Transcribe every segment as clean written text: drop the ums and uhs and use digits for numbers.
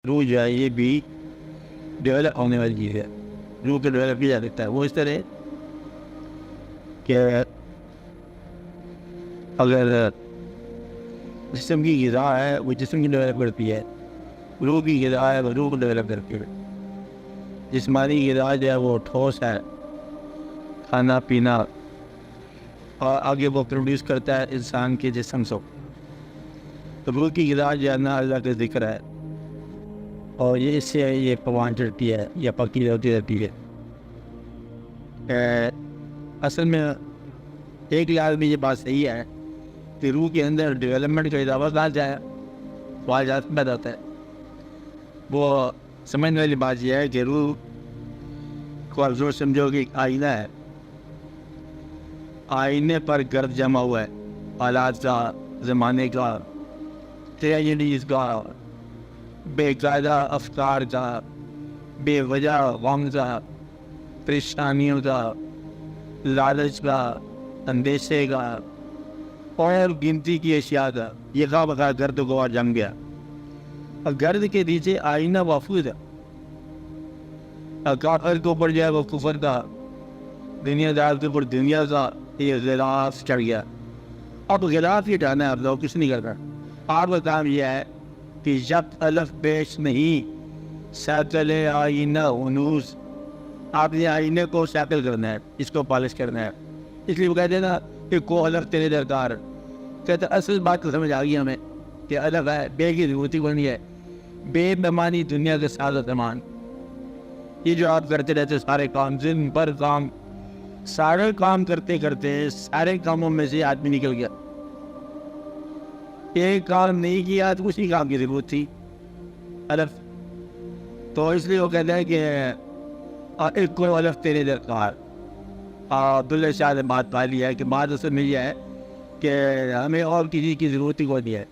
روح جو ہے یہ بھی ڈیولپ ہونے والی چیز ہے. روح کو ڈیولپ کیا جا سکتا ہے. وہ اس طرح کہ اگر جسم کی غذا ہے وہ جسم کی ڈیولپ کرتی ہے, روح کی غذا ہے وہ روح کو ڈیولپ کرتی ہے. جسمانی غذا جو ہے وہ ٹھوس ہے, کھانا پینا, اور آگے وہ پروڈیوس کرتا ہے انسان کے جسم سے. تو روح کی غذا جو ہے نا اللہ کا ذکر ہے, اور یہ اس سے یہ پروان چڑھتی ہے یا پکی ہوتی رہتی ہے. اصل میں ایک لحاظ میں یہ بات صحیح ہے کہ روح کے اندر ڈیولپمنٹ کا اضافہ کہاں جائے خواہشات پیدا ہوتا ہے. وہ سمجھنے والی بات یہ ہے کہ روح کو آپ زور سمجھو کہ ایک آئینہ ہے, آئینے پر گرد جمع ہوا ہے حالات کا, زمانے کا, ٹریجڈیز کا, بے قاعدہ افکار کا, بے وجہ غم کا, پریشانیوں کا, لالچ کا, اندیشے کا, اور گنتی کی اشیاء کا. یہ خواہ بخواہ گرد گوار جم گیا, اور گرد کے نیچے آئینہ محفوظ ہے. کافر کے اوپر جو ہے وہ کفر کا, دنیا دار کے اوپر دنیا کا یہ غلاف چڑھ گیا. اب غلاف یہ ڈالنا ہے, آپ لوگ کچھ نہیں کرتا. آپ کا کام یہ ہے کہ جب الف بیش نہیں سیکل آئینہ انوس, آپ نے آئینے کو سیکل کرنا ہے, اس کو پالش کرنا ہے. اس لیے وہ کہتے ہیں نا کہ کو الف تیرے درکار. کہتے اصل بات کو سمجھ آ گئی ہمیں کہ الف ہے, بے کی ضرورت ہی کوئی نہیں ہے. بے بیمانی دنیا کے ساز و سامان, یہ جو آپ کرتے رہتے سارے کام, دن بھر کام, سارے کام کرتے کرتے سارے کاموں میں سے آدمی نکل گیا. ایک کام نہیں کیا تو اسی کام کی ضرورت تھی, الف. تو اس لیے وہ کہتے ہیں کہ ایک کوئی الف تیرے درکار. عبداللہ شاہ نے بات پالی ہے کہ بات اصل میں یہ ہے کہ ہمیں اور کسی کی ضرورت ہی کوئی نہیں ہے.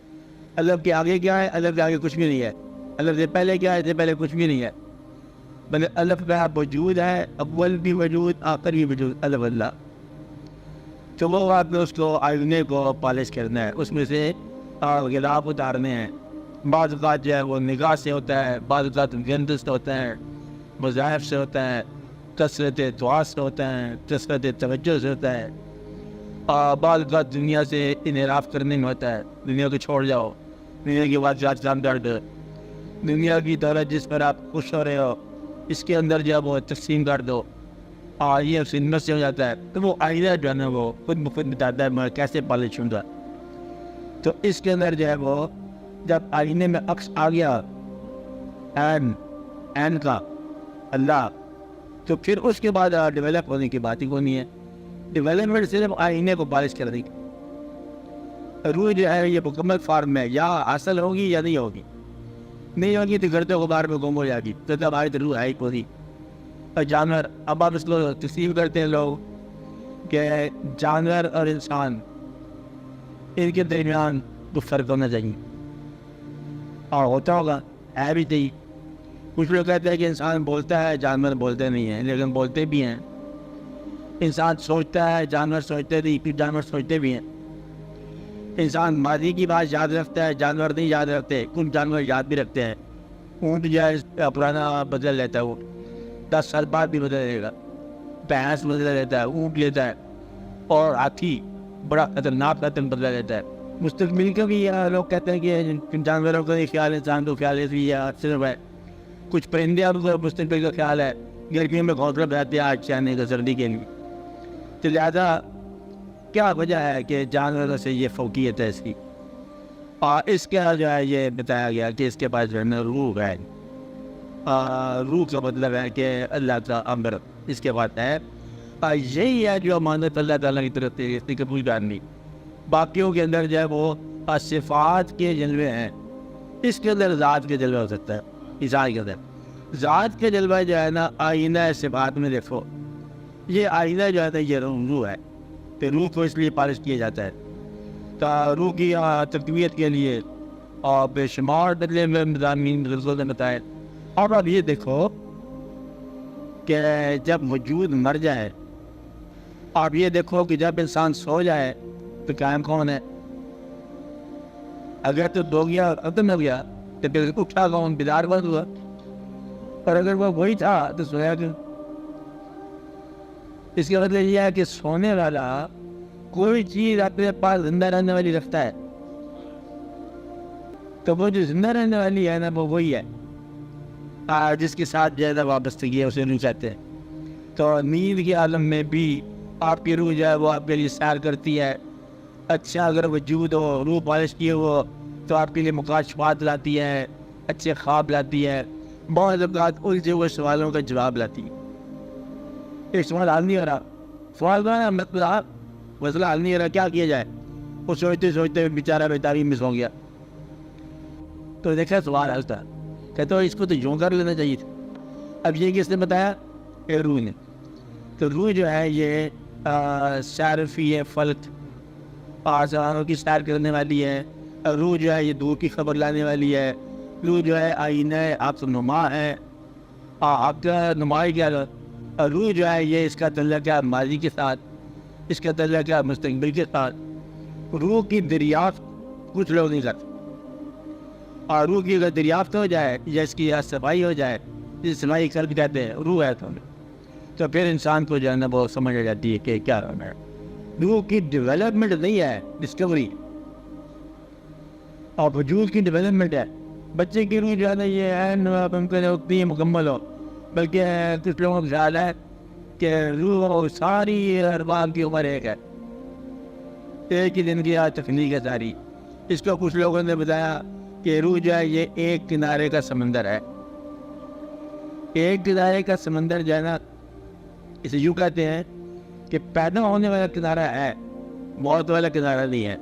الف کے آگے کیا ہے, الف کے آگے کچھ بھی نہیں ہے. الف سے پہلے کیا ہے, سے پہلے کچھ بھی نہیں ہے. بلکہ الف کا وجود ہے, اول بھی وجود, آخر بھی وجود, الف اللہ. تو وہ آپ نے اس کو آئینے کو پالش کرنا ہے, اس میں سے غلاف اتارنے ہیں. بعض اوقات جو ہے وہ نگاہ سے ہوتا ہے, بعض اوقات گندش سے ہوتا ہے, مذاہب سے ہوتا ہے, کثرت دعا سے ہوتا ہے, کثرت توجہ سے ہوتا ہے, اور بعض اوقات دنیا سے انحراف کرنے میں ہوتا ہے. دنیا کو چھوڑ جاؤ, دنیا کی بات جام درد, دنیا کی دولت جس پر آپ خوش ہو رہے ہو اس کے اندر جو ہے وہ تقسیم کر دو, اور یہ سنت سے ہو جاتا ہے. تو وہ آئینہ جو ہے نا وہ خود بخود بتاتا ہے میں کیسے پالش ہوں گا. تو اس کے اندر جو ہے وہ جب آئینے میں عکس آ گیا این کا اللہ, تو پھر اس کے بعد ڈیولپ ہونے کی بات ہی کوئی نہیں ہے. ڈیولپمنٹ صرف آئینے کو پالش کر دیں. روح جو ہے یہ مکمل فارم میں یا حاصل ہوگی یا نہیں ہوگی. نہیں ہوگی تو گرد و غبار میں گم ہو جائے گی, تو تب آئی تو روح ہے ہی کوئی. اور جانور, اب آپ اس کو تسلیم کرتے ہیں لوگ کہ جانور اور انسان ان کے درمیان تو فرق ہونا چاہیے, اور ہوتا ہوگا, ہے بھی صحیح. کچھ لوگ کہتے ہیں کہ انسان بولتا ہے جانور بولتے نہیں ہیں, لیکن بولتے بھی ہیں. انسان سوچتا ہے جانور سوچتے نہیں, پھر جانور سوچتے بھی ہیں. انسان ماضی کی بات یاد رکھتا ہے, جانور نہیں یاد رکھتے. کچھ جانور یاد بھی رکھتے ہیں. اونٹ جو ہے پرانا بدل لیتا ہے, وہ 10 سال بعد بھی بدل لے گا. بھینس بدل لیتا ہے, اونٹ لیتا ہے, اور ہاتھی بڑا خطرناک قتل بدلا لیتا ہے. مستقبل کا بھی لوگ کہتے ہیں کہ جانوروں کا نہیں خیال, انسان کو خیال صرف ہے. کچھ پرندے اب مستقبل کا خیال ہے, گرمیوں میں گھونسلہ بناتے ہیں آگ چاہنے کا سردی کے لیے. تو لہٰذا کیا وجہ ہے کہ جانوروں سے یہ فوقیت ہے اس کی. اور اس کا جو ہے یہ بتایا گیا کہ اس کے پاس جو ہے روح ہے. روح کا مطلب ہے کہ اللہ کا امر اس کے بعد ہے. یہی ہے جو امانت اللہ تعالیٰ کی طرف سے اس کی قبول کرنی. باقیوں کے اندر جو ہے وہ صفات کے جلوے ہیں, اس کے اندر ذات کے جلوے ہو سکتا ہے. انسان کے اندر ذات کے جلوہ جو ہے نا آئینہ صفات میں دیکھو, یہ آئینہ جو ہے نا یہ روح ہے. تو روح کو اس لیے پالش کیا جاتا ہے تو روح کی تقویت کے لیے, اور بے شمار بدلے میں مضامین رسول نے بتائے. اور اب یہ دیکھو کہ جب وجود مر جائے, آپ یہ دیکھو کہ جب انسان سو جائے تو قائم کون ہے؟ اگر تو دو گیا ختم ہو گیا تو پھر اٹھا کون؟ بیدار بند ہوا. اور اگر وہ وہی تھا تو سویا کیوں؟ اس کا مطلب یہ ہے کہ سونے والا کوئی چیز اپنے پاس زندہ رہنے والی رکھتا ہے، تو وہ جو زندہ رہنے والی ہے نا وہ وہی ہے جس کے ساتھ زیادہ وابستگی ہے، اسے روح کہتے ہیں. تو نیند کے عالم میں بھی آپ کی روح جو ہے وہ آپ کے لیے سیر کرتی ہے. اچھا اگر وجود ہو، روح پالش کیے ہو، تو آپ کے لیے مکاشفات لاتی ہے، اچھے خواب لاتی ہے، بہت اوقات الجھے ہوئے سوالوں کا جواب لاتی ہے. ایک سوال حل نہیں ہو رہا، سوال کا نا مطلب مسئلہ حل نہیں ہو رہا، کیا کیا جائے؟ وہ سوچتے سوچتے بیچارہ بیتابی مس ہو گیا. تو دیکھا سوال حل تھا، کہتے ہو اس کو تو یوں کر لینا چاہیے تھا. اب یہ کس نے بتایا؟ یہ روح نے. تو روح جو ہے یہ صارفی ہے، فلک آسمانوں کی سیر کرنے والی ہے. روح جو ہے یہ دور کی خبر لانے والی ہے. روح جو ہے آئینہ ہے، آپ سے نما ہے، آپ کا نمائی کیا. روح جو ہے یہ اس کا تعلق ہے ماضی کے ساتھ، اس کا تعلق ہے مستقبل کے ساتھ. روح کی دریافت کچھ لوگ نہیں کرتے، اور روح کی اگر دریافت ہو جائے یا اس کی صفائی ہو جائے، جس صفائی قلب کہتے ہیں، روح ہے تو پھر انسان کو جو ہے نا وہ سمجھ آ جاتی ہے کہ کیا ہے. روح کی ڈیولپمنٹ نہیں ہے، ڈسکوری اور وجود کی ڈیولپمنٹ ہے. بچے کی روح جو ہے نا یہ ہے ممکن اتنی مکمل ہو، بلکہ کچھ لوگوں کا خیال ہے کہ روح ساری ارباب کی عمر ایک ہے، ایک ہی دن کی تخلیق ہے ساری. اس کو کچھ لوگوں نے بتایا کہ روح جو ہے یہ ایک کنارے کا سمندر ہے. ایک کنارے کا سمندر جو ہے نا اسے یوں کہتے ہیں کہ پیدا ہونے والا کنارہ ہے، موت والا کنارہ نہیں ہے.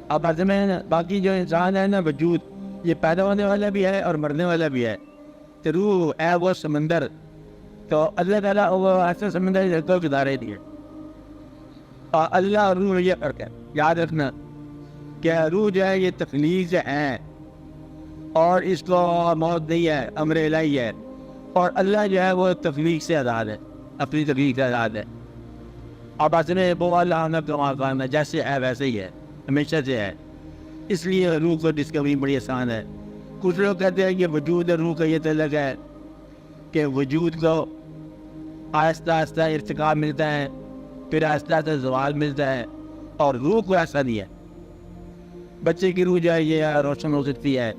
اب ایسے میں باقی جو انسان ہے نا وجود، یہ پیدا ہونے والا بھی ہے اور مرنے والا بھی ہے. تو روح ہے وہ سمندر، تو اللہ تعالیٰ وہ ایسا سمندر ہے تو کنارے نہیں ہے. اور اللہ اور روح یہ فرق ہے، یاد رکھنا کہ روح جو ہے یہ تخلیق سے ہے اور اس کو موت نہیں ہے، امر الہی ہے. اور اللہ جو ہے وہ تخلیق سے آزاد ہے، اپنی تخلیق سے آزاد ہے. اب ایسے میں وہ اللہ نہ کما کام ہے، جیسے ہے ویسے ہی ہے، ہمیشہ سے ہے. اس لیے روح کو ڈسکوری بڑی آسان ہے. کچھ لوگ کہتے ہیں کہ وجود اور روح کا یہ تعلق ہے کہ وجود کو آہستہ آہستہ ارتقا ملتا ہے، پھر آہستہ آہستہ زوال ملتا ہے، اور روح کو ایسا نہیں ہے. بچے کی روح جو ہے یہ روشن ہو سکتی ہے،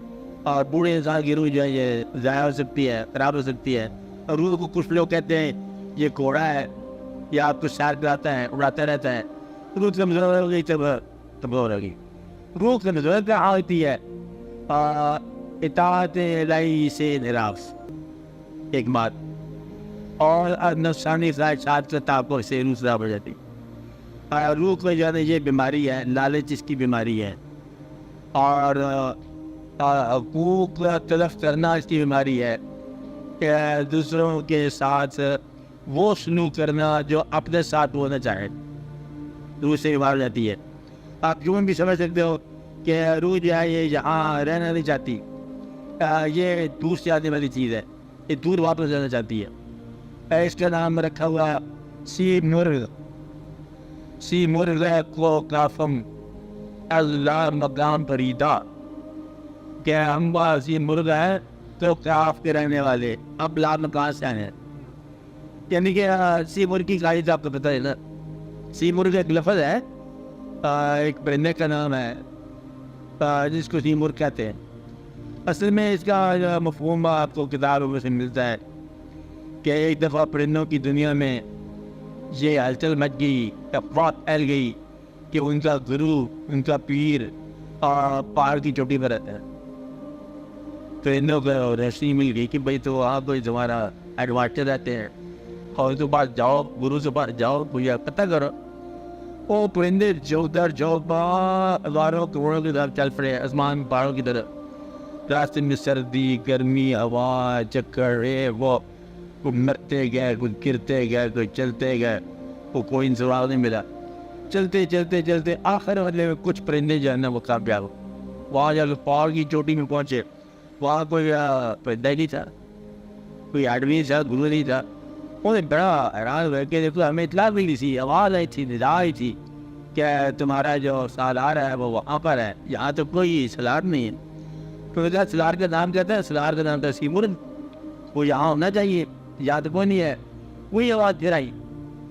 اور بوڑھے انسان کی روح جو ہے یہ ضائع ہو سکتی ہے، خراب ہو سکتی ہے. اور روح کو کچھ لوگ کہتے ہیں یہ گھوڑا ہے، یہ آپ کو سیر کراتا ہے، اڑاتا رہتا ہے. روح کمزور ہو گئی تب کمزور ہوگی. روح کمزور کہاں ہوتی ہے؟ اطاعت الہی سے انحراف، ایک بات، اور نفسانی خواہشات کے تعلق سے روح خراب ہو جاتی. روح کو جو ہے یہ بیماری ہے، لالچ اس کی بیماری ہے، اور حقوق تلف کرنا اس کی بیماری ہے، کہ دوسروں کے ساتھ وہ سلوک کرنا جو اپنے ساتھ ہونا چاہے، روح سے بیمار ہو جاتی ہے. آپ یوں بھی سمجھ سکتے ہو کہ روح جو ہے یہ یہاں رہنا نہیں چاہتی، یہ دور سے آنے والی چیز ہے، یہ دور واپس جانا چاہتی ہے. اس کا نام رکھا ہوا سی مرغ، سی مرغ کو کافم اللہ مقام پریدا، کہ ہم سی مرغ ہیں تو کاف کے رہنے والے. اب لام کہاں سے آئے ہیں؟ یعنی کہ سی مرغ کی قاعدہ آپ کو پتہ ہے نا، سی مرغ ایک لفظ ہے، ایک پرندے کا نام ہے جس کو سی مرغ کہتے ہیں. اصل میں اس کا مفہوم آپ کو کتابوں میں سے ملتا ہے کہ ایک دفعہ پرندوں کی دنیا میں یہ ہلچل مچ گئی، افواہ پھیل گئی کہ ان کا گرو، ان کا پیر پہاڑ کی چوٹی پر رہتا ہے. پرندوں کو روشنی مل گئی کہ بھائی تو وہاں کوئی تمہارا ایڈوانٹر رہتے ہیں، اور تو پاس جاؤ، گرو سے پاس جاؤ، بھیا پتہ کرو. وہ پرندے جو در جو ہزاروں کروڑوں کی طرف چل پڑے، آسمان پہاڑوں کی طرف. راستے میں سردی، گرمی، ہوا، چکر، وہ مرتے گئے، کوئی گرتے گئے، کوئی چلتے گئے، وہ کوئی سراغ نہیں ملا. چلتے چلتے چلتے آخر مطلب کچھ پرندے جو ہے نا وہ کامیاب ہو. وہاں جا کے پہاڑ کی چوٹی میں پہنچے، وہاں کوئی پرندہ نہیں تھا، کوئی آدمی تھا، گرو نہیں تھا. انہیں بڑا حیران ہوا کہ دیکھو ہمیں اطلاع ملی تھی، آواز آئی تھی، ندا آئی تھی کہ تمہارا جو سالار ہے وہ وہاں پر ہے، یہاں تو کوئی سالار نہیں ہے. تو کہا سلار کا نام کہتا ہے، سلار کا نام تھا سیمرغ، وہ یہاں ہونا چاہیے، یاد کوئی نہیں ہے. وہی آواز پھر آئی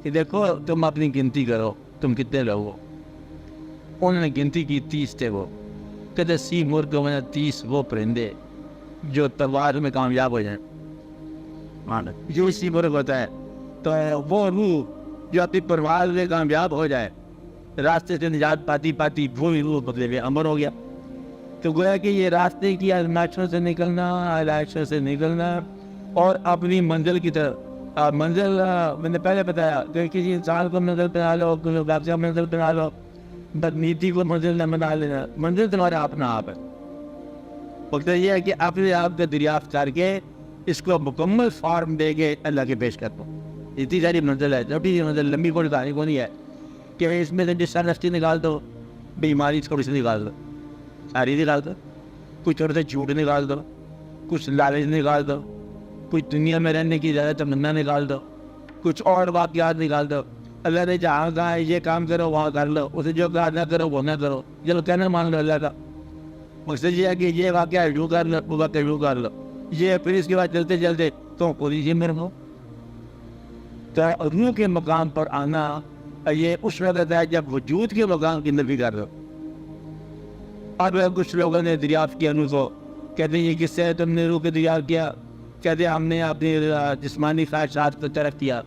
کہ دیکھو تم اپنی گنتی کرو تم کتنے لوگ ہو. انہوں نے گنتی کی 30 تھے. وہ کہتے سیمرغ کو میں 30 وہ پرندے جو تلوار میں کامیاب ہو جائیں، یہ سیمرغ ہوتا ہے. تو وہ روح جو اپنی پرواز میں کامیاب ہو جائے، راستے سے نجات پاتی پاتی وہی روح بدلے میں امر ہو گیا. تو گویا کہ یہ راستے کی آزمائشوں سے نکلنا، آلائشوں سے نکلنا اور اپنی منزل کی طرف. منزل میں نے پہلے بتایا کہ کسی انسان کو منزل بنا لو، کسی واقعہ منزل بنا لو، بدنیتی کو منزل نہ بنا لینا. منزل تمہارا اپنا آپ ہے. وقت یہ ہے کہ اپنے آپ کا دریافت کر کے اس کو مکمل فارم دے کے اللہ کے پیش کرتا ہوں. اتنی ساری منزل ہے، چھوٹی سی منزل، لمبی کوئی کہانی کو نہیں ہے کہ اس میں سے ڈسانیسٹی نکال دو، بیماری تھوڑی سی نکال دو، ساری نکال دو، کچھ تھوڑے سے جھوٹ نکال دو، کچھ لالچ نکال دو، کچھ دنیا میں رہنے کی زیادہ تمنا نکال دو، کچھ اور واقعات نکال دو. اللہ نے جہاں کہا ہے یہ کام کرو وہاں کر لو، اسے جو کہا نہ کرو وہ نہ کرو، چلو کہنا مان لو اللہ کا. مقصد یہ ہے کہ یہ واقعہ یوں کر لو، وہ واقعہ یوں کر لو، یہ پھر اس کے بعد چلتے چلتے تو پوری جی میرے کو. تو روح کے مقام پر آنا یہ اس وقت ہے جب وجود کے مقام کی نفی کر دو. اب کچھ لوگوں نے دریافت کیا روح کو، کہتے ہیں یہ کس سے تم نے روح کو دریافت کیا؟ کہتے ہیں ہم نے اپنی جسمانی خواہشات کو ترک کیا.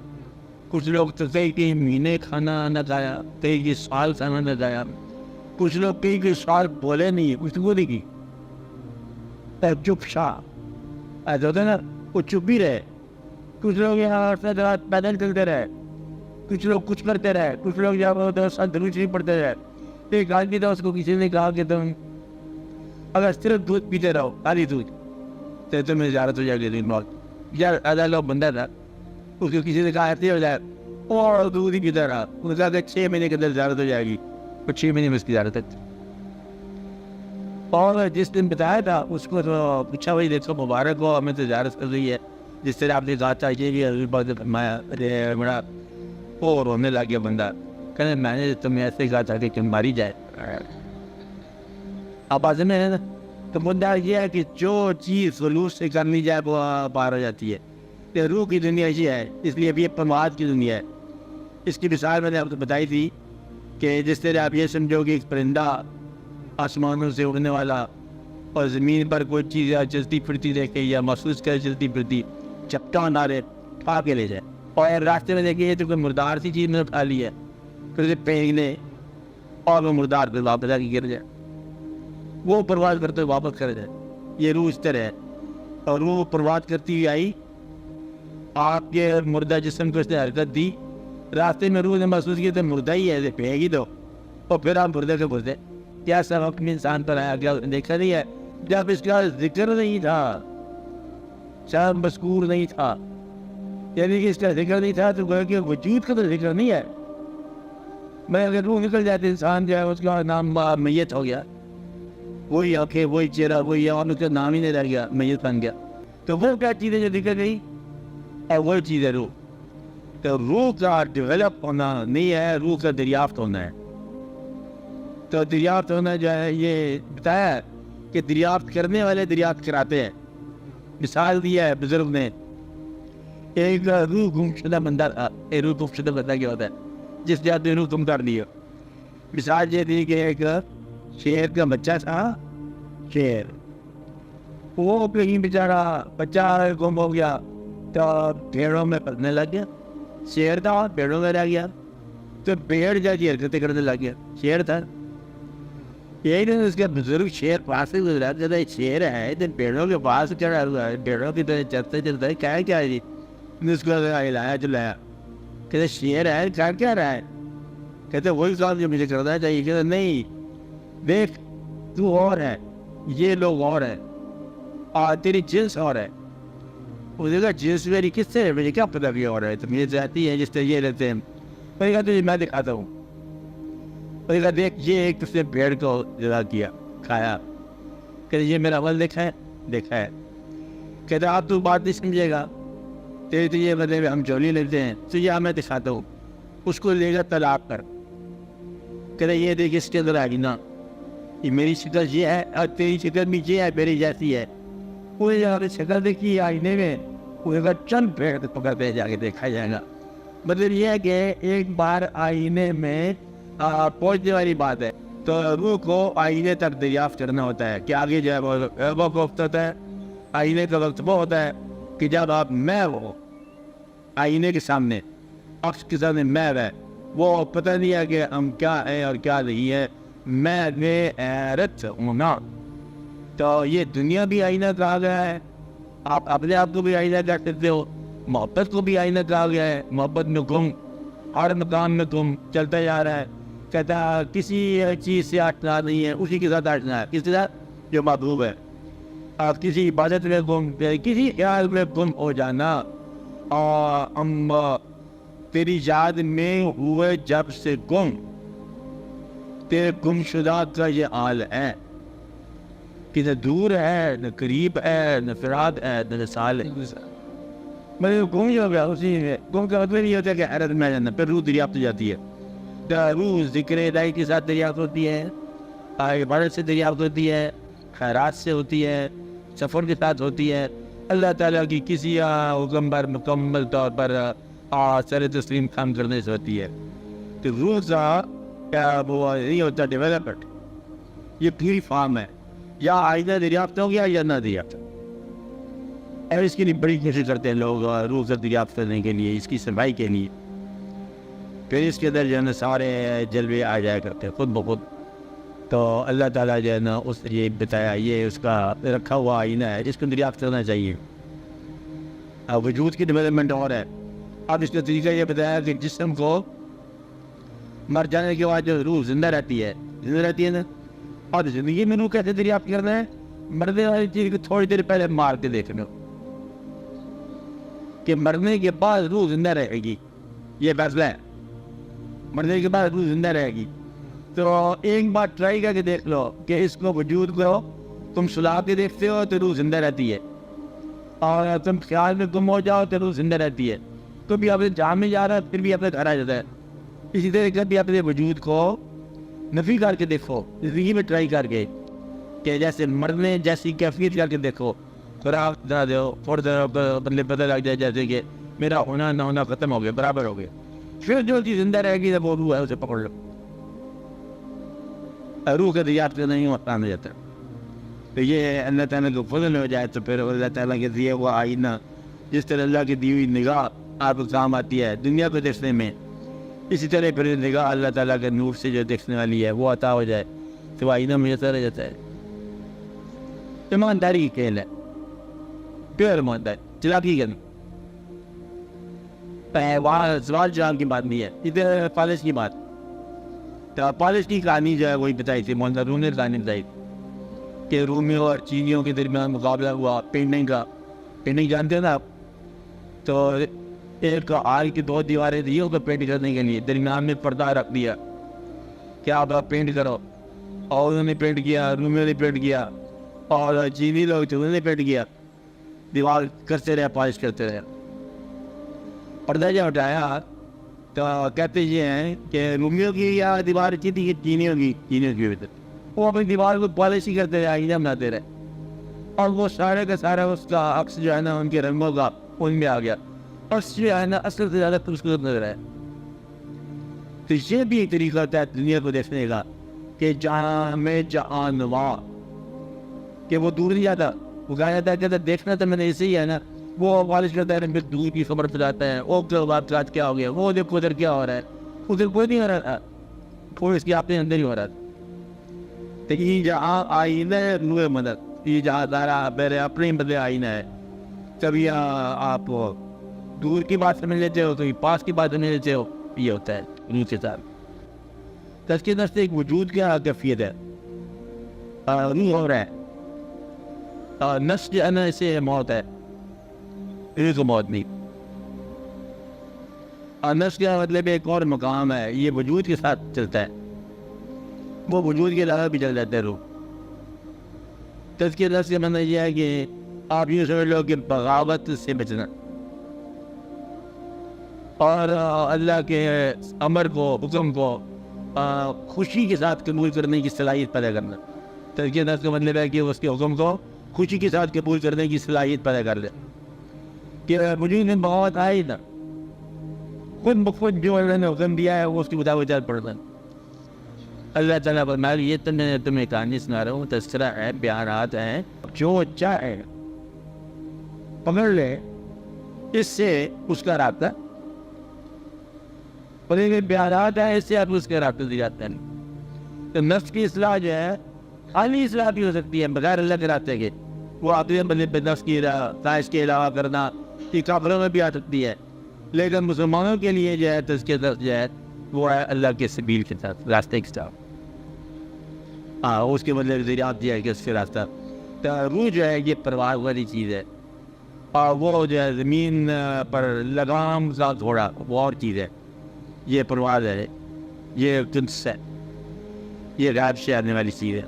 کچھ لوگ تو کئی مہینے کھانا نہ کھایا، کئی سال کھانا نہ کھایا. کچھ لوگ کئی سال بولے نہیں، گفتگو نہیں کی، چپ شاہ ایسا ہوتا ہے نا، وہ چپ بھی رہے. کچھ لوگ یہاں پیدل چلتے رہے، کچھ لوگ کچھ کرتے رہے، کچھ لوگ یہاں درود شریف پڑھتے رہے. ایک آدمی تھا، اس کو کسی نے کہا کہ تم اگر صرف دودھ پیتے رہو، خالی دودھ، تو تمہیں زیارت ہو جائے گی موت. یار آدھا لوگ بندہ تھا، اس کو کسی نے کہا ایسے ہو جائے اور دودھ ہی پیتا رہا. اس نے کہا کہ 6 مہینے کے اندر زیارت ہو جائے گی، تو 6 مہینے میں اس کی زیارت ہے. اور جس دن بتایا تھا اس کو تو پوچھا بھائی دیکھو مبارک ہو، ہمیں تو زیارت کر رہی ہے، جس طرح آپ نے کہا تھا یہ بھی حضور پاک نے فرمایا. ارے بڑا وہ رونے لگ گیا بندہ، کہنے میں نے تمہیں ایسے کہا تھا کہ تم ماری جائے. آپ آج میں ہے نا، تو مدعا یہ ہے کہ جو چیز خلوص سے کرنی جائے وہ پار ہو جاتی ہے. کہ روح کی دنیا یہ ہے، اس لیے اب یہ پرماد کی دنیا ہے. اس کی مثال میں نے آپ کو بتائی تھی کہ جس طرح آپ یہ سمجھو کہ ایک پرندہ آسمانوں سے اڑنے والا اور زمین پر کوئی چیز چلتی پھرتی دیکھے یا محسوس کرے چلتی پھرتی، چپٹا نہ رہے کھا کے لے جائے. اور راستے میں دیکھیے تو کوئی مردار سی چیز میں اٹھا لی ہے، پھر اسے پھینک لے اور وہ مردار پھر واپس آ کے گر جائے، وہ پرواز کرتے ہوئے واپس کر جائے. یہ روح اس طرح ہے. اور روح پرواز کرتی ہوئی آئی، آپ کے مردہ جسم کو اس نے حرکت دی، راستے میں روح نے محسوس کیا تو مردہ ہی ہے، اسے پھینک ہی دو، اور پھر آپ مردے کے مردے. کیا سبب میں انسان پر آیا، کیا دیکھا نہیں ہے؟ جب اس کا ذکر نہیں تھا، شاید مذکور نہیں تھا، یعنی کہ اس کا ذکر نہیں تھا، تو گویا کہ وجود کا تو ذکر نہیں ہے. میں اگر روح نکل جاتی انسان جو ہے اس کا نام میت ہو گیا، وہی آنکھیں وہی چہرہ وہی، اور اس کا نام ہی نہیں رہ گیا، میت بن گیا. تو وہ کیا چیزیں جو ذکر گئی اور وہی چیز ہے روح. تو روح کا ڈیولپ ہونا نہیں ہے، روح کا دریافت ہونا ہے. تو دریافت ہونا جو ہے یہ بتایا ہے کہ دریافت کرنے والے دریافت کراتے ہیں. مثال دیا ہے بزرگ نے، ایک روح گم شدہ بندہ تھا. ایک روح گم شدہ بندہ کیا ہوتا ہے؟ جس جات نے روح گم کر لی ہو. مثال یہ تھی کہ ایک شیر کا بچہ تھا. شیر وہ کہیں بیچارہ بچہ گم ہو گیا تو بھیڑوں میں پھنسنے لگ گیا. شیر تھا بھیڑوں میں رہ گیا، تو بھیڑ جیسی حرکتیں کرنے لگ گیا. شیر تھا، یہی نہیں اس کے بزرگ شیر پاس سے گزرا، جب شیر ہے تو بھیڑوں کے پاس چڑھا ہوا ہے، بھیڑوں کی طرح چلتے چلتا ہے. کیا ہے جی؟ اس کو ہلایا چلایا، کہتے شیر ہے کیا رہا ہے؟ کہتے وہی کام جو مجھے کرنا چاہیے. کہتے نہیں، دیکھ تو اور ہے، یہ لوگ اور ہیں، اور تیری جنس اور ہے. اس نے کہا جنس میری کس سے ہے؟ مجھے کیا پتا بھی اور ہے؟ تو مجھے چاہتی ہے جس طرح یہ رہتے ہیں. میں نے کہا تو میں دکھاتا ہوں. میں نے کہا دیکھ یہ ایک تو نے بھیڑ کو جدا کیا، کھایا. کہتے یہ میرا عمل دیکھا ہے. کہتے آپ تو بات نہیں سمجھے گا، تیری تو یہ مطلب ہم چولی لیتے ہیں. تو یہ میں دکھاتا ہوں. اس کو لے گا طلاق کر. کہتے یہ دیکھ اس کے اندر آ گی نا، یہ میری شکل یہ ہے اور تیری شکل بھی یہ ہے میری جیسی ہے. وہ اگر شکل دیکھی آئینے میں وہ اگر چند پھیر پکڑ پہ جا کے دیکھا جائے گا. مطلب یہ ہے کہ ایک بار آئینے میں پہنچنے والی بات ہے تو روح کو آئینے تک دریافت کرنا ہوتا ہے کہ آگے جو ہے وہ وقت ہوتا ہے. آئینے کا وقت وہ ہوتا ہے کہ جب آپ میں ہو آئینے کے سامنے عکس کے سامنے میں ہے وہ پتہ نہیں ہے کہ ہم کیا ہیں اور کیا نہیں ہے. میں حیرت ہونا تو یہ دنیا بھی آئینہ کہا گیا ہے. آپ اپنے آپ کو بھی آئینہ کہہ سکتے ہو. محبت کو بھی آئینہ کہا گیا ہے. محبت میں گم ہر مقام میں گم چلتا جا رہا ہے. کہتا ہے کسی چیز سے ہٹنا نہیں ہے, اسی کے ساتھ ہٹنا ہے. کس طرح جو محبوب ہے. آپ کسی عبادت میں گم کسی خیال میں گم ہو جانا اور ہم تیری یاد میں ہوئے جب سے گم تیرے گم شدہ کا یہ حال ہے کہ نہ دور ہے نہ قریب ہے نہ فراد ہے نہ سال ہے. میں گم ہی ہو گیا اسی میں. گم کا مطلب یہ ہوتا ہے کہ حیرت میں جانا. پھر روح دریافت ہو جاتی ہے. روح ذکر الہی کے ساتھ دریافت ہوتی ہے, عبادت سے دریافت ہوتی ہے, خیرات سے ہوتی ہے, سفر کے ساتھ ہوتی ہے, اللہ تعالیٰ کی کسی حکم پر مکمل طور پر سر تسلیم کام کرنے سے ہوتی ہے. تو روح کا وہ نہیں ہوتا ڈیولپمنٹ, یہ پوری فارم ہے. یا آئینہ دریافت ہو گیا یا نہ دریافت. اور اس کے لیے بڑی کوشش کرتے ہیں لوگ روح سے دریافت کرنے کے لیے, اس کی صفائی کے لیے. پھر اس کے اندر جو ہے نا سارے جلوے آ جایا کرتے ہیں خود بخود. تو اللہ تعالیٰ جو ہے نا اس یہ بتایا یہ اس کا رکھا ہوا آئینہ ہے جس کو دریافت کرنا چاہیے. وجود کی ڈیولپمنٹ اور ہے. اب اس کا طریقہ یہ بتایا کہ جسم کو مر جانے کے بعد جو روح زندہ رہتی ہے نا. اور زندگی میں روح کیسے دریافت کرنا ہے؟ مرنے والی چیز کو تھوڑی دیر پہلے مار کے دیکھنا کہ مرنے کے بعد روح زندہ رہے گی. یہ فیصلہ ہے, مرنے کے بعد روح زندہ رہے گی. تو ایک بار ٹرائی کر کے دیکھ لو کہ اس کو وجود کو تم سلا کے دیکھتے ہو تو روح زندہ رہتی ہے, اور تم خیال میں گم ہو جاؤ تو روح زندہ رہتی ہے. تو بھی اپنے جہاں میں جا رہا ہے پھر بھی اپنے گھر آ جاتا ہے. اسی طرح کبھی اپنے وجود کو نفی کر کے دیکھو زندگی میں ٹرائی کر کے کہ جیسے مرنے جیسی کیفیت کر کے دیکھو. خوراک نہ دو تھوڑی دیر بدلے پتہ لگ جائے جیسے کہ میرا ہونا نہ ہونا ختم ہو گیا, برابر ہو گیا. پھر جو چیز زندہ رہے گی وہ روح ہے, اسے پکڑ لو. روح کا دریافت نہیں ہوتا ہو جاتا. تو یہ اللہ تعالیٰ کو فضل ہو جائے تو پھر اللہ تعالیٰ کے دیے ہوا آئینہ جس طرح اللہ کی دی ہوئی نگاہ آپ کو کام آتی ہے دنیا کو دیکھنے میں, اسی طرح پھر نگاہ اللہ تعالیٰ کے نور سے جو دیکھنے والی ہے وہ عطا ہو جائے تو وہ آئینہ میسر رہ جاتا ہے. ایمانداری کی کھیل ہے, پیور ایمانداری, چلاکی کرنا. وہاں سوال جواب کی بات نہیں ہے, ادھر پالش کی بات. تو پالش کی کہانی جو ہے وہی بتائی تھی, مولانا روح نے کہانی بتائی کہ رومیوں اور چینیوں کے درمیان مقابلہ ہوا پینٹنگ کا. پینٹنگ جانتے ہیں نا آپ؟ تو ایک آگ کی 2 دیواریں دی اس کو پینٹ کرنے کے لیے, درمیان میں پردہ رکھ دیا کہ آپ پینٹ کرو. اور انہوں نے پینٹ کیا, رومیوں نے پینٹ کیا, اور چینی لوگ تھے انہوں نے پینٹ کیا. دیوار کرتے رہے, پالش کرتے رہے. پردہ جب ہٹایا تو کہتے یہ ہیں کہ رومیوں کی یا دیوار اچھی تھی کہ چینیوں کی بھی. وہ اپنی دیوار کو پالش ہی کرتے رہے, آئینہ بناتے رہے, اور وہ سارے کا سارا اس کا عکس جو ہے نا ان کے رنگوں کا ان میں آ گیا, اور جو ہے نا اصل سے زیادہ خوبصورت نظر ہے. تو یہ بھی ایک طریقہ ہوتا ہے دنیا کو دیکھنے کا کہ جہاں میں جہاں نوا کہ وہ دور نہیں جاتا. وہ کہا جاتا ہے کہ دیکھنا تو میں نے ایسے ہی ہے نا, وہ پالش کرتا ہے پھر دور کی خبر پھیلاتا ہے, وہ بات رات کیا ہو گیا, وہ دیکھو ادھر کیا ہو رہا ہے, ادھر کوئی نہیں ہو رہا تھا, کوئی اس کے اپنے اندر ہی ہو رہا تھا. تو یہ جہاں آئینہ ہے روح مدد, یہ جہاں سارا میرے اپنے بدلے آئینہ ہے. کبھی آپ دور کی بات سمجھ لیتے ہو, کبھی پاس کی بات سمجھ لیتے ہو. یہ ہوتا ہے روح کے ساتھ. تو اس کے اندر سے ایک وجود کیا کیفیت ہے, روح ہو رہا ہے. نفس جو ہے نا اسے موت ہے, روح کو موت نہیں. اور نفس کا مطلب ایک اور مقام ہے, یہ وجود کے ساتھ چلتا ہے, وہ وجود کے علاوہ بھی چل جاتا ہے روح. تو اس کے نفس کا مطلب یہ ہے کہ آپ یوں سمجھ لو کہ بغاوت سے بچنا اور اللہ کے امر کو حکم کو خوشی کے ساتھ قبول کرنے کی صلاحیت پیدا کرنا. تزکیہ نفس کا مطلب ہے کہ اس کے حکم کو خوشی کے ساتھ قبول کرنے کی صلاحیت پیدا کر لے کہ مجھے نے بہت آئی نا خود بخود جو اللہ نے حکم دیا ہے وہ اس کی مطابق پڑھنا. اللہ تعالیٰ فرمایا یہ تو میں تمہیں کہانی سنا رہا ہوں, تذکرہ ہے, بیانات ہیں, جو چاہے پکڑ لے اس سے اس کا رابطہ, اور یہ بیانات ہیں اس سے آپ اس کا رابطہ دی جاتا ہے. تو نفس کی اصلاح جو ہے خالی اصلاح بھی ہو سکتی ہے بغیر اللہ کے رابطے کے, وہ اپنے مطلب نفس کی خواہش کے علاوہ کرنا یہ کافروں میں بھی آ سکتی ہے, لیکن مسلمانوں کے لیے جو ہے تزکیہ نفس جو ہے وہ ہے اللہ کے سبیل کے ساتھ, راستے کے ساتھ. اس کے مطلب ذریعات دیا ہے کہ اس کے راستہ. تو روح جو ہے یہ پرواز والی چیز ہے, اور وہ جو ہے زمین پر لگام کا گھوڑا وہ اور چیز ہے. یہ پرواز ہے, یہ قدس ہے, یہ غیب سے آنے والی چیز ہے.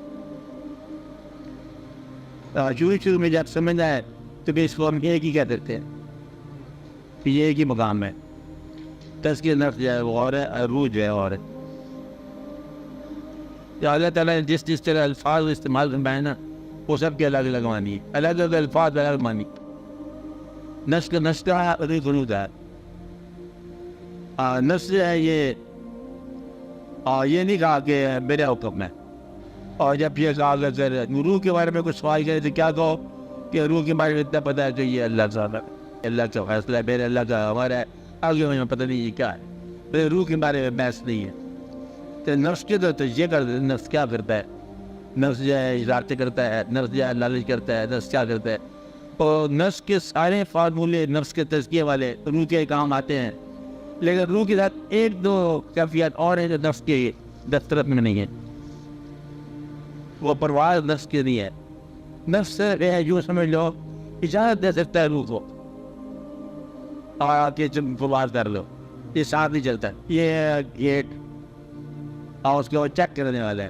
شروع میں جب سمجھنا ہے تو بھی اس کو ہم ایک ہی کہہ سکتے ہیں کہ یہ ایک ہی مقام ہے. تزکیہ نفس جو ہے وہ اور ہے, روح جو ہے اور ہے. اللہ تعالیٰ نے جس طرح الفاظ استعمال کرنا ہے نا وہ سب کے الگ الگ معنی ہے, الگ الگ الفاظ الگ معنی. نفس کا نفس کا ہے, قنوت ہے. نفس جو ہے یہ نہیں کہا کہ میرے حکم ہے, اور جب یہ کہا کہ اگر روح کے بارے میں کچھ سوال کرے تو کیا کہو کہ روح کے بارے میں اتنا پتہ ہے کہ یہ اللہ تعالیٰ اللہ کا فیصلہ ہے, میرے اللہ کا ہمارا ہے, آگے مجھے پتہ نہیں یہ کیا ہے, میرے روح کے بارے میں بحث نہیں ہے. تو نفس کے تو یہ کرتا ہے, نفس کیا کرتا ہے, نفس جو ہے اشارتیں کرتا ہے, نفس جو ہے لالچ کرتا ہے, نفس کیا کرتا ہے. اور نفس کے سارے فارمولے نفس کے تزکیے والے روح کے کام آتے ہیں, لیکن روح کے ساتھ ایک دو کیفیت اور ہیں جو نفس کے دسترس میں نہیں ہے. وہ پرواز نفس کے نہیں ہے. نفس ہے جو سمجھ لو اجازت دے سکتا ہے روح کو اور کہ تم پرواز کر لو, یہ ساتھ نہیں چلتا, یہ گیٹ اور اس کے وہ چیک کرنے والا ہے.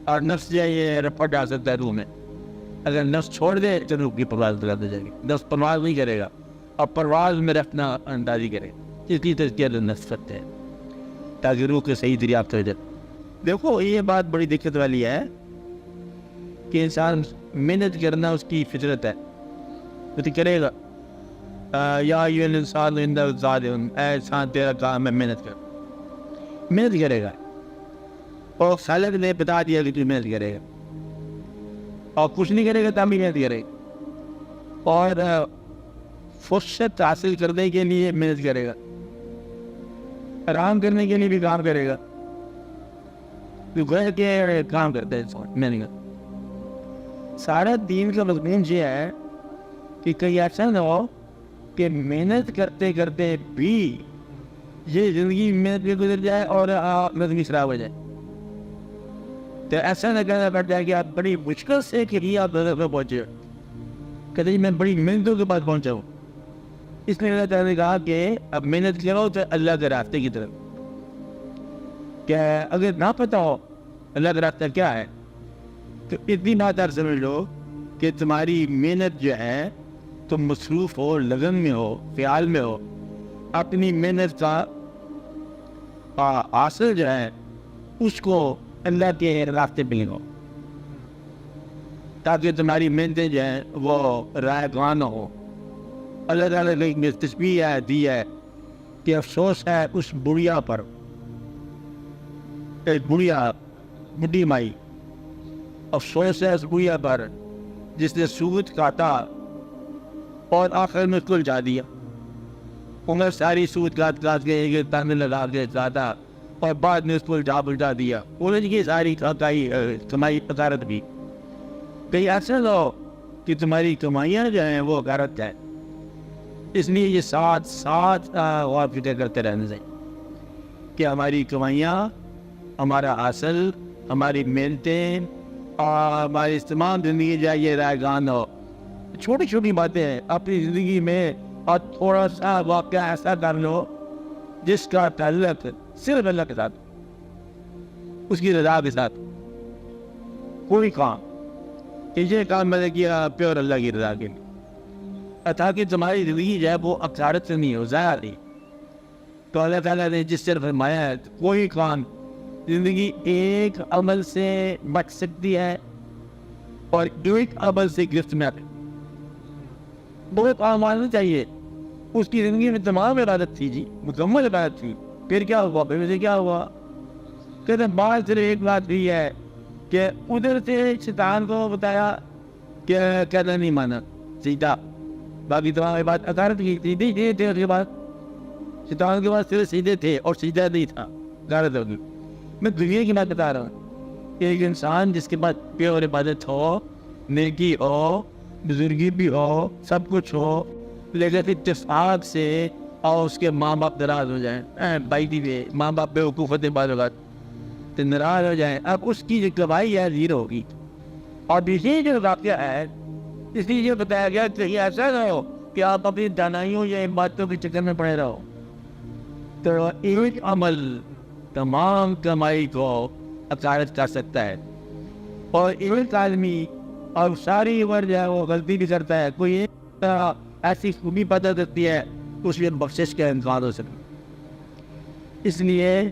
اور نفس جو ہے یہ رپورٹ ڈال سکتا ہے روح میں, اگر نفس چھوڑ دے تو روح کی پرواز کر دے جائے گی. نفس پرواز نہیں کرے گا اور پرواز میں رکھنا اندازی کرے گا, اس لیے تزکیہ نفس کرتے ہیں تاکہ روح کے صحیح دریافت ہو جائے. دیکھو یہ بات بڑی دقت والی ہے کہ انسان محنت کرنا اس کی فطرت ہے, تو کرے گا. یا ایھا الانسان انک ظالم, اے انسان تیرا کام ہے محنت کر, محنت کرے گا. اور خالق نے بتا دیا کہ تو محنت کرے گا, اور کچھ نہیں کرے گا تب بھی محنت کرے گا, اور فرصت حاصل کرنے کے لیے محنت کرے گا, آرام کرنے کے لیے بھی کام کرے گا. تو گویا کہ کام کرتا ہے انسان محنت کا. سارا دین کا مضمون یہ ہے کہ کہیں ایسا نہ ہو کہ محنت کرتے کرتے بھی یہ زندگی محنت میں گزر جائے اور زندگی خراب ہو جائے. تو ایسا نہ کرنا پڑ جائے کہ آپ بڑی مشکل سے کہ آپ نظر پہ پہنچے, کہتے ہیں میں بڑی محنتوں کے بعد پہنچا ہوں. اس لیے اللہ تعالیٰ نے کہا کہ اب محنت کرو تو اللہ کے راستے کی طرف. کیا اگر نہ پتہ ہو اللہ کا راستہ کیا ہے تو اتنی بات آپ سمجھ لو کہ تمہاری محنت جو ہے تم مصروف ہو, لگن میں ہو, خیال میں ہو, اپنی محنت کا حاصل جو ہے اس کو اللہ کے راستے پہ لگاؤ تاکہ تمہاری محنتیں جو ہیں وہ رائگاں نہ ہو. اللہ تعالیٰ نے ایک تشبیہ دی ہے کہ افسوس ہے اس بڑھیا پر, ایک بڑھیا بڈھی مائی, افسوس ہے اس بڑھیا پر جس نے سود کاٹا اور آخر میں کل جا دیا. انہیں ساری سود کاٹ کے تانے لگا کے کاٹا اور بعد میں اس کو بلٹا دیا. انہیں کی ساری کمائی غارت بھی. کہیں ایسا نہ ہو کہ تمہاری کمائیاں جو ہیں وہ غارت جائیں. اس لیے یہ ساتھ غور فکر کرتے رہنے چاہیے کہ ہماری کمائیاں, ہمارا حاصل, ہماری محنتیں اور ہماری تمام زندگی جو ہے یہ رائگان ہو. چھوٹی چھوٹی باتیں ہیں اپنی زندگی میں, اور تھوڑا سا واقعہ ایسا کر لو جس کا تعلق صرف اللہ کے ساتھ, اس کی رضا کے ساتھ. کوئی کام کہ یہ کام میں نے کیا پیور اللہ کی رضا کے لیے, تاکہ تمہاری زندگی جو ہے وہ اکثارت سے نہیں ہو, ضائع نہیں. تو اللہ تعالیٰ نے جس طرح فرمایا ہے کوئی کام زندگی ایک عمل سے بچ سکتی ہے اور ایک عمل سے گرفت میں آتے. بہت کام آنا چاہیے. اس کی زندگی میں تمام عبادت تھی جی, مکمل عبادت تھی. پھر کیا ہوا, پھر اسے کیا ہوا, کہتے ہیں بات صرف ایک بات بھی ہے کہ ادھر سے شیطان کو بتایا کہ کہنا نہیں مانا سیدھا, باقی تمام بات عقارت کی سیدھے تھے. اس کے بعد شیطان کے بعد صرف سیدھے تھے اور سیدھا نہیں تھا, غلط ہوگی. میں دنیا کی بات بتا رہا ہوں کہ ایک انسان جس کے پاس پیور عبادت ہو, نیکی ہو, بزرگی بھی ہو, سب کچھ ہو, لیکن اتفاق سے اور اس کے ماں باپ ناراض ہو جائیں, بھائی بھی ماں باپ بے وقوفت بعض اوقات تو ناراض ہو جائیں, اب اس کی جو کمائی ہے زیرو ہوگی. اور دوسری جو واقعہ ہے, اس لیے یہ بتایا گیا کہ یہ ایسا نہ ہو کہ آپ اپنی دانائیوں یا ان باتوں کے چکر میں پڑے رہو. تو ایک عمل تمام کمائی کو عقارت کر سکتا ہے, اور ایک آدمی اور ساری عمر جو ہے وہ غلطی بھی کرتا ہے, کوئی ایک ایسی خوبی پیدا کرتی ہے اس میں بخشش کا امکان ہو سکتا. اس لیے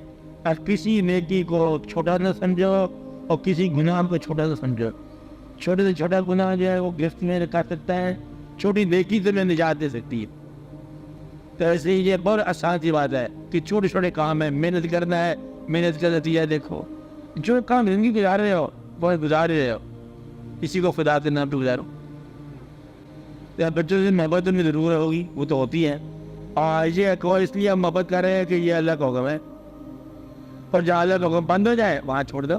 کسی نیکی کو چھوٹا نہ سمجھو اور کسی گناہ کو چھوٹا نہ سمجھو. چھوٹے سے چھوٹا گناہ جو ہے وہ گرفت میں رکھا سکتا ہے, چھوٹی نیکی سے میں نجات دے سکتی ہے. تو ایسے ہی یہ بہت آسان سی بات ہے کہ چھوٹے چھوٹے کام ہیں, محنت کرنا ہے, محنت کا نتیجہ دیکھو. جو کام زندگی گزار رہے ہو وہ گزار رہے ہو, کسی کو خدا کے نام پہ گزارو. بچوں سے محبت ان میں ضرور ہوگی, وہ تو ہوتی ہے, اور یہ کو اس لیے ہم محبت کر رہے ہیں کہ یہ اللہ کا حکم ہے, اور جہاں اللہ کا حکم بند ہو جائے وہاں چھوڑ دو.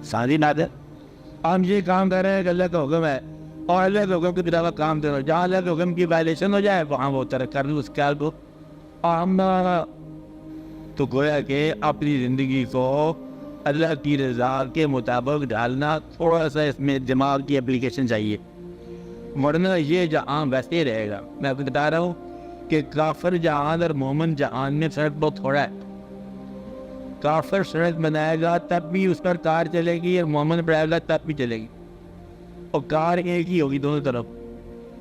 سادی بات ہے. ہم یہ کام کر رہے ہیں کہ اللہ کا حکم ہے اور اللہ کے حکم کے علاوہ کام کرو, جہاں اللہ کے حکم کی وائلیشن ہو جائے وہاں وہ ترک کر لو اس خیال کو. اور ہم تو گویا کہ اپنی زندگی کو اللہ کی رضا کے مطابق ڈالنا, تھوڑا سا اس میں دماغ کی اپلیکیشن چاہیے, ورنہ یہ جہان ویسے ہی رہے گا. میں آپ کو بتا رہا ہوں کہ کافر جہان اور مومن جہان میں فرق بہت تھوڑا ہے. کافر سڑک بنائے گا تب بھی اس پر کار چلے گی, اور مومن بنائے گا تب بھی چلے گی, اور کار ایک ہی ہوگی دونوں طرف.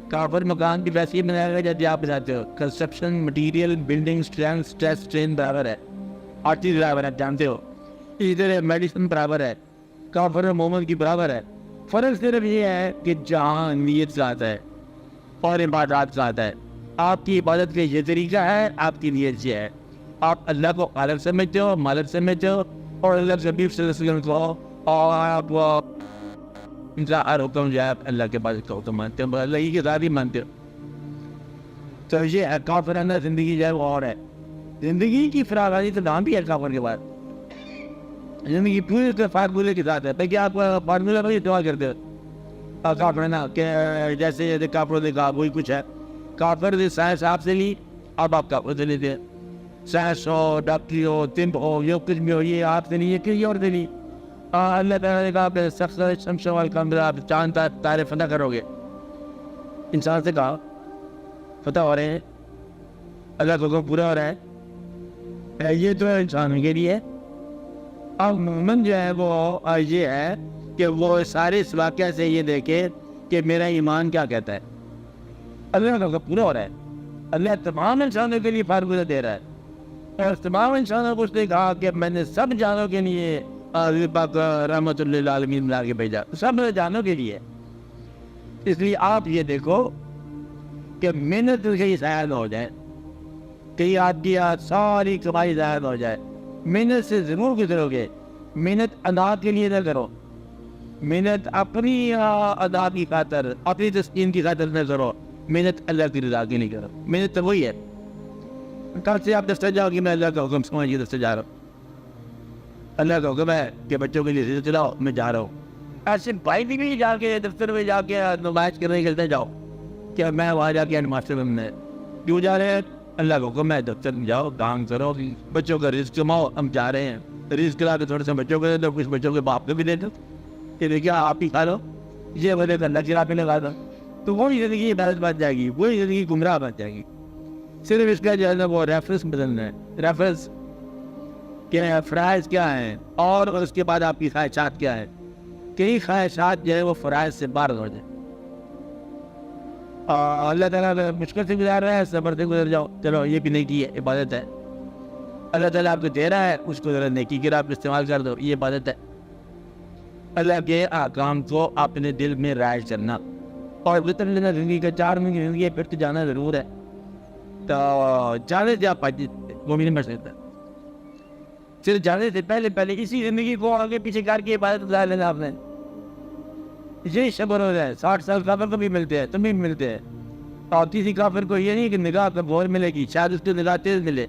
کافر مکان بھی ویسے ہی بنائے گا جیسے آپ بتاتے ہو, construction material building stress strain برابر ہے, ہر چیز برابر ہے, جانتے ہو. اسی طرح میڈیسن برابر ہے, کافر اور مومن کی برابر ہے. فرق صرف یہ ہے کہ جہاں نیت کا آتا ہے اور عبادات کا آتا ہے. آپ کی عبادت کا یہ طریقہ ہے, آپ کی نیت یہ ہے. آپ اللہ کو خالق سمجھتے ہو, مالک سمجھتے ہو, اور اللہ کے حبیب صلی اللہ علیہ وسلم کو, اور آپ ان کا ہر حکم جو ہے اللہ کے بعد کا حکم مانتے ہو, اللہ ہی کی ذات ہی مانتے ہو. تو یہ ہے کافرانہ زندگی جو ہے وہ اور ہے. زندگی کی فراغانی تو نام بھی ہے کافر کے بعد. زندگی پورے کے فارمولے کے ساتھ ہے. بلکہ آپ فارمولہ پر استعمال کرتے ہو کافرانہ, کہ جیسے کافروں نے کہا وہی کچھ ہے. کافر نے سائنس آپ سے لی, اب آپ کافر سے لیتے ہیں. سائنس ہو, ڈاکٹری ہو, طب ہو, یہ کچھ بھی ہو, یہ آپ سے لی, یہ کسی اور سے لی. اللہ تعالیٰ نے کہا کہ سخت شمس والقمر, آپ چاند تارے فتح کرو گے. انسان سے کہا فتح ہو رہے ہیں, اللہ کا حکم پورا ہو رہا ہے, یہ تو انسانوں کے لیے. اب مومن جو ہے وہ یہ ہے کہ وہ سارے اس واقعہ سے یہ دیکھے کہ میرا ایمان کیا کہتا ہے. اللہ کا حکم پورا ہو رہا ہے, اللہ تمام انسانوں کے لیے فارمولہ دے رہا ہے, اور تمام انسانوں کو اس نے کہا کہ میں نے سب جانوں کے لیے پاک رحمت للعالمین بنا کے بھیجا, سب جانوں کے لیے. اس لیے آپ یہ دیکھو کہ محنت کہیں ضائع نہ ہو جائے, کہیں آپ کی ساری کمائی ضائع نہ ہو جائے. محنت سے ضرور گزرو گے, محنت ادا کے لیے نہ کرو, محنت اپنی ادا کی خاطر, اپنی تسکین کی خاطر نہ کرو, محنت اللہ کی رضا کے لیے کرو. محنت تو وہی ہے. کل سے آپ دفتر جاؤ کہ میں اللہ کا حکم سمجھ کے دفتر جا رہا ہوں, اللہ کا حکم ہے کہ بچوں کے لیے رزق چلاؤ, میں جا رہا ہوں. ایسے بھائی بھی جا کے دفتر میں جا کے نمائش کرنے کے جاؤ کہ میں وہاں جا کے ہیڈ ماسٹر بننا ہے. کیوں جا رہے ہیں؟ اللہ کا حکم ہے, دفتر میں جاؤ, کام کرو, بچوں کا رزق کماؤ. ہم جا رہے ہیں, رزق کلا کے تھوڑے سے بچوں کو دے دو, کچھ بچوں کے باپ کو بھی دے دو, کہ دیکھیے آپ ہی کھا لو, یہ بولے تو اللہ کی راہ پہ لگا دو. تو وہی زندگی عبادت بن جائے گی, وہی زندگی گمراہ بن جائے گی. صرف اس کا جو ہے نا وہ ریفرنس بدلنا ہے. ریفرنس کیا ہے, فرائض کیا ہیں, اور اس کے بعد آپ کی خواہشات کیا ہیں. کئی خواہشات جو ہے وہ فرائض سے باہر ہو جائے. اللہ تعالیٰ مشکل سے گزار رہا ہے, صبر سے گزر جاؤ, چلو یہ بھی نیکی ہے, عبادت ہے. اللہ تعالیٰ آپ کو دے رہا ہے, اس کو ذرا نیکی کی راہ پہ استعمال کر دو, یہ عبادت ہے. اللہ کے احکام کو اپنے دل میں رائج کرنا. اور بہتر لینا زندگی کا 4 مہینے کی زندگی ہے, پھر تو جانا ضرور ہے. تو جانے سے آپ وہ بھی نہیں بچ سکتا. صرف جانے سے پہلے اسی زندگی کو آگے پیچھے کر کے عبادت گزار لینا آپ نے. یہی صبر ہو جائے. 60 سال کافر کو بھی ملتے ہیں, تم بھی ملتے ہیں. اور کسی کافر کو یہ نہیں کہ نگاہ کا غور ملے گی, شاید اس کی نگاہ تیز ملے,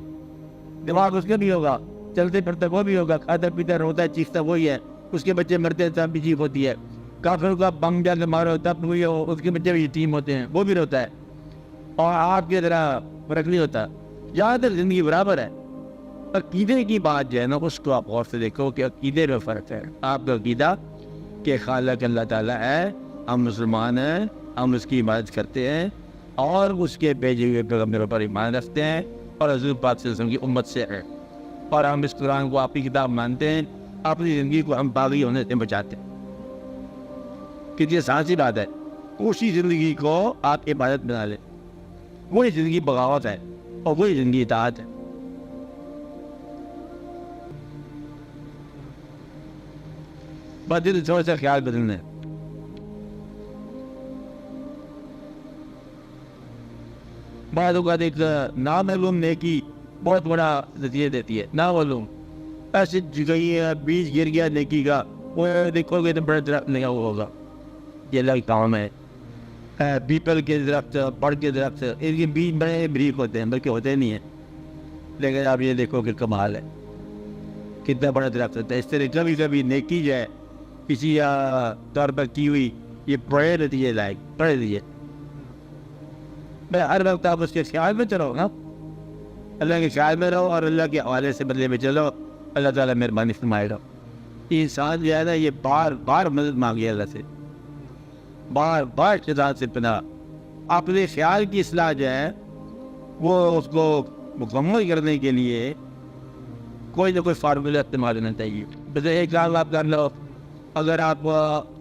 دماغ اس کا بھی ہوگا, چلتے پھرتا وہ بھی ہوگا, کھاتا پیتا روتا ہے چیختا وہی ہے, اس کے بچے مرتے ہیں تب بھی چیخ ہوتی ہے. کافر کا بم جا کے مارو تب وہی ہو, اس کے بچے بھی یتیم ہوتے ہیں, وہ بھی روتا ہے. اور آپ کی طرح فرق نہیں ہوتا. یہاں تک زندگی برابر ہے. عقیدے کی بات جو ہے نا, اس کو آپ غور سے دیکھو کہ عقیدے میں فرق ہے. آپ کا عقیدہ کہ خالق اللہ تعالیٰ ہے, ہم مسلمان ہیں, ہم اس کی عبادت کرتے ہیں اور اس کے بھیجے ہوئے پیغمبروں پر ایمان رکھتے ہیں اور حضور پاک صلی اللہ علیہ وسلم کی امت سے ہیں, اور ہم اس قرآن کو آپ کی کتاب مانتے ہیں, اپنی زندگی کو ہم باغی ہونے سے بچاتے ہیں. کتنی آسان سی بات ہے. اسی زندگی کو آپ عبادت بنا لیں. وہی زندگی بغاوت ہے اور وہی زندگی اطاعت ہے. بس دل تھوڑا سا خیال بدلنا ہے. بعض اوقات ایک نامعلوم نیکی بہت بڑا نتیجہ دیتی ہے. نامعلوم ایسے جگہ بیج گر گیا نیکی کا, وہ دیکھو گے تو بڑا درخت لگا ہوا ہوگا. یہ الگ کام ہے. پیپل کے درخت, بڑ کے درخت, ان کے بیج بڑے بریک ہوتے ہیں, بلکہ ہوتے نہیں ہیں. لیکن آپ یہ دیکھو کہ کمال ہے, کتنا بڑا درخت ہوتا ہے. اس طرح کبھی کبھی نیکی جو ہے کسی طور پر کی ہوئی, یہ بڑے نتیجے لائق بڑے نتیجے. میں ہر وقت آپ اس کے خیال میں چلو نا, اللہ کے خیال میں رہو اور اللہ کے حوالے سے بدلے میں چلو, اللہ تعالیٰ مہربانی فرمائے گا. انسان جو ہے نا یہ بار بار مدد مانگی اللہ سے, بار بار شیطان سے پناہ. اپنے خیال کی اصلاح جو ہے وہ اس کو مکمل کرنے کے لیے کوئی نہ کوئی فارمولہ استعمال کرنا چاہیے. جیسے ایک کام آپ کر لو, اگر آپ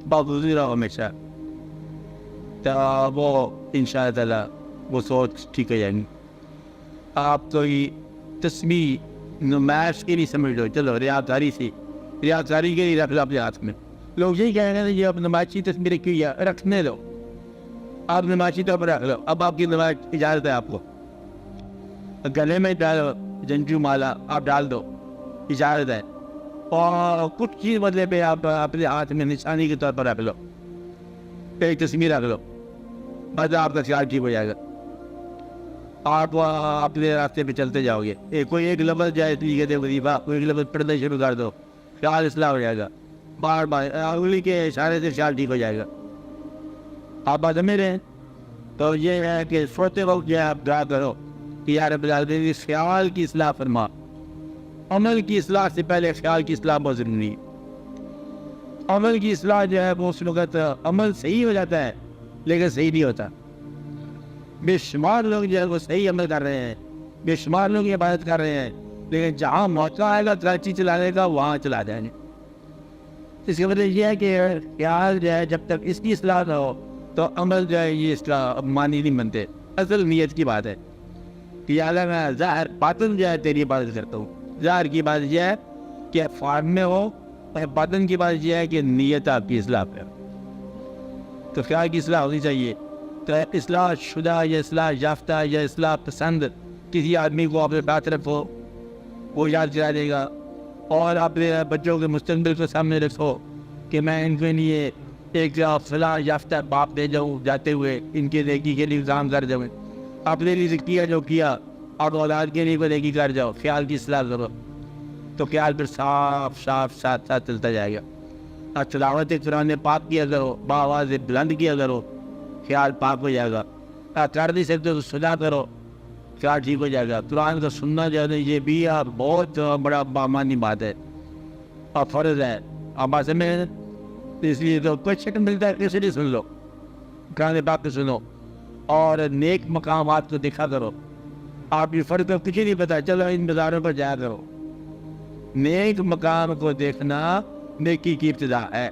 باوضو رہو ہمیشہ تو وہ ان شاء اللہ تعالیٰ وہ سوچ ٹھیک ہو جائیں گی. آپ کوئی تسبیح نمائش کے لیے سمجھ لو, چلو ریاضاری سے, ریاضاری کے لیے رکھ لو اپنے ہاتھ میں. لوگ یہی کہیں گے یہ اب نمائشی تصویر رکھی ہوئی ہے, رکھنے دو, آپ نمائشی طور پر رکھ لو. اب آپ کی نمائش اجازت ہے, آپ کو گلے میں ڈالو جنجو مالا آپ ڈال دو, اجازت ہے. اور کچھ چیز بدلے پہ آپ اپنے ہاتھ میں نشانی کے طور پر رکھ لو, ایک تصویر رکھ لو, بس آپ کا خیال ٹھیک ہو جائے گا. آپ اپنے راستے پہ چلتے جاؤ گے. کوئی ایک لفظ جائے کہتے وظیفہ, کوئی ایک لفظ پڑھنا شروع کر دو, خیال اصلاح ہو جائے گا. بار بار انگلی کے اشارے سے خیال ٹھیک ہو جائے گا. آپ بات سمجھ رہے ہیں؟ تو یہ ہے کہ سوتے وقت جو ہے آپ دعا کرو کہ یا رب العالمین خیال کی اصلاح فرما. عمل کی اصلاح سے پہلے خیال کی اصلاح بہت ضروری ہے. عمل کی اصلاح جو ہے وہ اس وقت عمل صحیح ہو جاتا ہے لیکن صحیح نہیں ہوتا. بے شمار لوگ جو ہے وہ صحیح عمل کر رہے ہیں, بے شمار لوگ عبادت کر رہے ہیں, لیکن جہاں موقع آئے گا کراچی چلانے کا وہاں چلا جائیں گے. اس کی وجہ یہ ہے کہ خیال جو ہے جب تک اس کی اصلاح نہ ہو تو عمل جو ہے یہ اس کا معنی نہیں بنتے. اصل نیت کی بات ہے کہ یا اللہ میں ظاہر باطن جو ہے تیری عبادت کرتا ہوں. ظاہر کی بات یہ ہے کہ فارم میں ہو, اور باطن کی بات یہ ہے کہ نیت آپ کی اصلاح پہ. تو خیال کی اصلاح ہونی چاہیے. تو اصلاح شدہ یا اصلاح یافتہ یا اصلاح پسند کسی آدمی کو اپنے ساتھ رکھو, وہ یاد کرا دے گا. اور اپنے بچوں کے مستقبل کو سامنے رکھو کہ میں ان کے لیے ایک فلاح یافتہ باپ دے جاؤں, جاتے ہوئے ان کے نیکی کے لیے کام کر جاؤں. اپنے لیے کیا جو کیا اور اولاد کے لیے کوئی نیکی کر جاؤ. خیال کی اصلاح کرو تو خیال پھر صاف صاف ساتھ ساتھ چلتا جائے گا. اور تلاوت قرآن پاک کیا کرو, باواز بلند کیا کرو, خیال پاک ہو جائے گا. کر نہیں سکتے تو سنا کرو, خیال ٹھیک ہو جائے گا. قرآن کا سننا جو ہے یہ بھی بہت بڑا بامانی بات ہے اور فرض ہے. آپ بات میں اس لیے تو کوئی شکل ملتا ہے کسی نہیں سن لو, قرآن پاک کو سنو اور نیک مقامات کو دیکھا کرو. آپ یہ فرق کو کچھ نہیں پتا, چلو ان بازاروں پر جایا کرو. نیک مقام کو دیکھنا نیکی کی ابتدا ہے.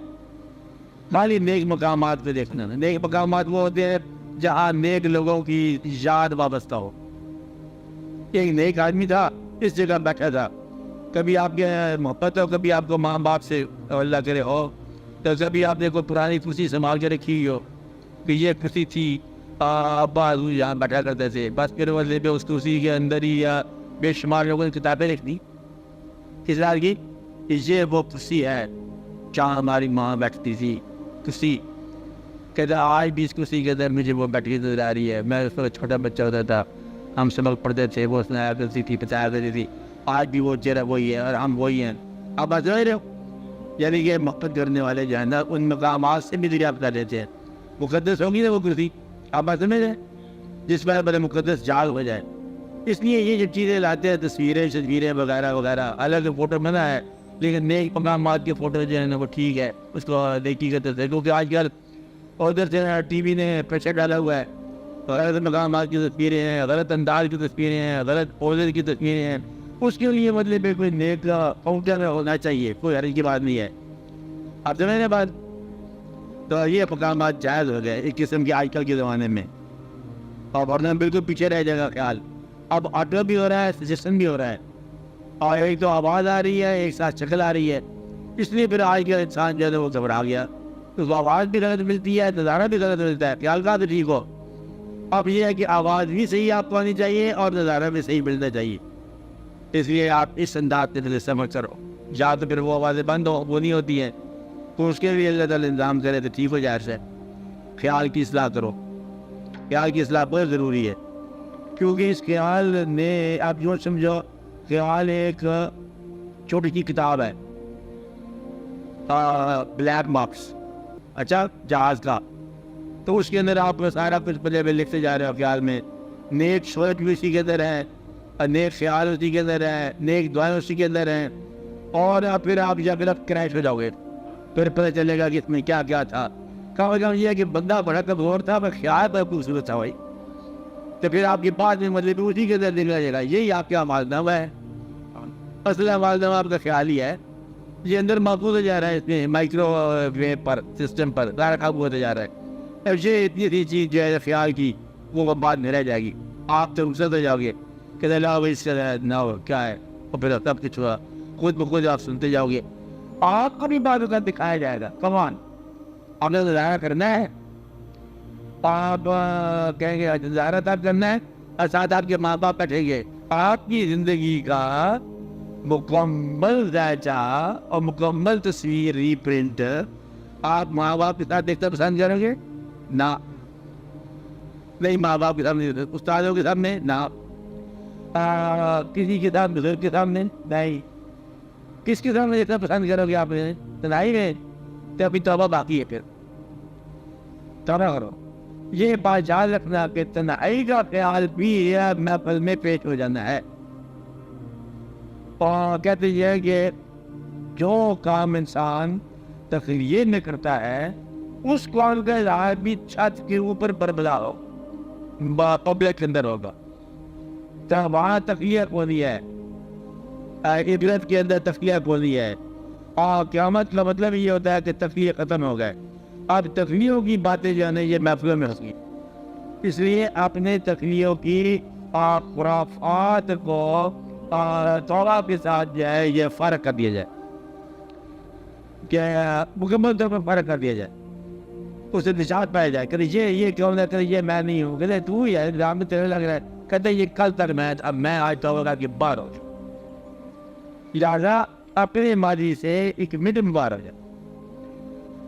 خالی نیک مقامات کو دیکھنا, نیک مقامات وہ ہوتے ہیں جہاں نیک لوگوں کی یاد وابستہ ہو. ایک نیک آدمی تھا, اس جگہ بیٹھا تھا, کبھی آپ کے محبت ہو, کبھی آپ کو ماں باپ سے اللہ کرے ہو, تو کبھی آپ نے کوئی پرانی کرسی سنبھال کے رکھی ہو کہ یہ کرسی تھی ابا حضور یہاں بیٹھا کرتے تھے، بس پھر وہ پہ اس کرسی کے اندر ہی یا بے شمار لوگوں نے کتابیں لکھ دی کس طرح کی کہ یہ وہ کرسی ہے جہاں ہماری ماں بیٹھتی تھی. کرسی کہتا آج بھی اس کرسی کے اندر مجھے وہ بیٹھی نظر آ رہی ہے. میں اس وقت چھوٹا بچہ ہوتا تھا، ہم سبق پڑھتے تھے، وہ سنایا کرتی تھی، بتایا کرتی تھی. آج بھی وہ چہرہ وہی ہے اور ہم وہی ہیں. آپ بات سمجھ رہے ہو؟ یعنی کہ محبت کرنے والے جو ہے نا ان مقامات سے بھی دریافت کر لیتے ہیں. مقدس ہوگی نا وہ کرسی، آپ بات سمجھ رہے ہیں، جس میں بڑے مقدس جال ہو جائے. اس لیے یہ جو چیزیں لاتے ہیں تصویریں وغیرہ وغیرہ، الگ فوٹو منع ہے، لیکن نیک مقامات کے فوٹو جو ہے نا وہ ٹھیک ہے، اس کو نیکی کرتے تھے. کیونکہ آج کل ادھر سے ٹی وی نے پریشر ڈالا ہوا ہے، غلط مقامات کی تصویریں ہیں، غلط انداز کی تصویریں ہیں، غلط پوزر کی تصویریں ہیں. اس کے لیے مطلب کوئی نیک کاؤنٹر ہونا چاہیے، کوئی حرج کی بات نہیں ہے. آپ سمجھ رہے بات؟ تو یہ مقامات جائز ہو گئے ایک قسم کے آج کل کے زمانے میں، اور ورنہ بالکل پیچھے رہ جائے گا خیال. اب آٹو بھی ہو رہا ہے، سجیشن بھی ہو رہا ہے، اور ایک تو آواز آ رہی ہے، ایک ساتھ شکل آ رہی ہے. اس لیے پھر آج کل انسان جو ہے وہ گھبرا گیا. تو آواز بھی غلط ملتی ہے، نظارہ بھی غلط ملتا ہے، خیال کا تو ٹھیک ہو. اب یہ ہے کہ آواز بھی صحیح آپ کو آنی چاہیے اور نظارہ بھی صحیح ملنا چاہیے. اس لیے آپ اس انداز سے سمجھ کرو، یا تو پھر وہ آوازیں بند ہو، وہ نہیں ہوتی ہیں، تو اس کے لیے اللہ تعالیٰ انتظام کرے تو ٹھیک ہو جائے. سے خیال کی اصلاح کرو، خیال کی اصلاح بہت ضروری ہے. کیونکہ اس خیال نے آپ یوں سمجھو، خیال ایک چھوٹی سی کتاب ہے، بلیک مارکس، اچھا جہاز کا. تو اس کے اندر آپ سارا کچھ پلے پہ لکھتے جا رہے ہو خیال میں. نیک سوچ بھی اسی کے اندر ہے، نیک خیال اسی کے اندر ہے، نیک دعائیں اسی کے اندر ہیں. اور پھر آپ جا کر کریش ہو جاؤ گے، پھر پتہ چلے گا کہ اس میں کیا کیا تھا. کہاں یہ ہے کہ بندہ بڑا کمزور تھا پر خیال بڑا خوبصورت تھا بھائی. تو پھر آپ کی بات میں مطلب اسی کے اندر نکلا جائے گا. یہی آپ کا اعمال نامہ ہے، اصل اعمال نامہ آپ کا خیال ہی ہے. یہ اندر محفوظ ہو جا رہا ہے، اس میں مائکرو ویو پر سسٹم پر غیر قابو ہوتا جا رہا ہے. اب یہ اتنی سی چیز جو ہے خیال کی وہ بعد میں رہ جائے گی. آپ تو رخصت ہو جاؤ گے کہ اللہ بھائی اس کا نہ ہو کیا ہے، اور پھر سب کچھ ہوا خود بخود آپ سنتے جاؤ گے. آپ کو بھی بعد کا دکھایا جائے گا. کمان آپ نے نظارہ کرنا ہے، آپ کہیں گے نظارہ تب کرنا ہے، اور ساتھ آپ کے ماں باپ بیٹھیں گے. آپ کی زندگی کا مکمل ذائچہ اور مکمل تصویر ری پرنٹ آپ ماں باپ کے ساتھ دیکھنا پسند کریں گے؟ نہ، نہیں. ماں باپ کے سامنے، استادوں کے سامنے نہ، کسی کے سامنے، بزرگ کے سامنے نہیں. کس کے سامنے دیکھنا پسند کرو گے آپ نے؟ تنہائی میں. تو ابھی توبہ باقی ہے، پھر توبہ کرو. یہ بات یاد رکھنا کہ تنہائی کا خیال بھی محفل میں پیش ہو جانا ہے. اور کہتے ہیں کہ جو کام انسان تخلیے میں کرتا ہے اس کام کا اظہار بھی چھت کے اوپر بربلا ہو، پبلک کے اندر ہوگا. تو وہاں تخلیہ کونی ہے، عبرت کے اندر تخلیہ کونی ہے. اور قیامت کا مطلب یہ ہوتا ہے کہ تخلیہ ختم ہو گئے. اب تخلیوں کی باتیں جو ہے یہ محفلوں میں ہوتی. اس لیے اپنے تخلیوں کی خرافات کو توبہ کے ساتھ جو ہے یہ فرق کر دیا جائے، کہ مکمل طور پر فرق کر دیا جائے، اسے نجات پایا جائے. کہ یہ کیوں نہ کرے، یہ میں نہیں ہوں، کہتے تو ہی ہے، رام میں تیرے لگ رہا ہے. کہتے یہ کل تک میں، اب میں آج توبہ کر کے باہر ہو جاؤں. لہٰذا اپنے ماضی سے ایک منٹ میں باہر ہو جائے،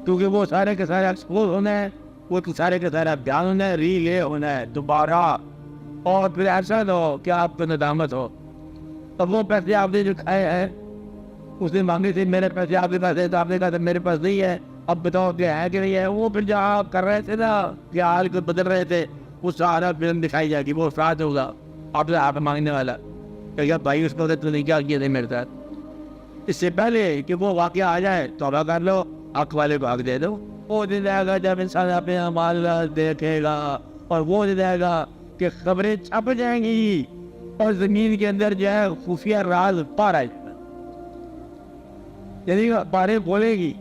کیونکہ وہ سارے کا سارا ایکسپوز ہونا ہے، وہ سارے کا سارا بیان ہونا ہے، ری لے ہونا ہے دوبارہ. اور پھر ایسا نہ ہو کہ آپ کو ندامت ہو. اب وہ پیسے آپ نے جو کھائے ہیں، اس نے مانگے تھے میرے پیسے آپ کے پاس ہے، تو آپ نے کہا تھا میرے پاس نہیں ہے، اب بتاؤ کہ ہے کہ نہیں ہے. وہ پھر جو آپ کر رہے تھے نا، کہ حال کو بدل رہے تھے، وہ سارا فلم دکھائی جائے گی. وہ افراد ہوگا آپ سے آپ مانگنے والا کہ بھائی اس کو تو نہیں کیا کیا تھے میرے ساتھ. اس سے پہلے کہ وہ واقعہ آ جائے توبہ کر لو، حق والے کو حق دے دو. وہ دن آئے گا جب انسان اپنے اعمال دیکھے گا، اور وہ دن آئے گا کہ خبریں چھپ جائیں گی اور زمین کے اندر جو ہے خفیہ راز پار آئے گا، یعنی باریں بولے گی.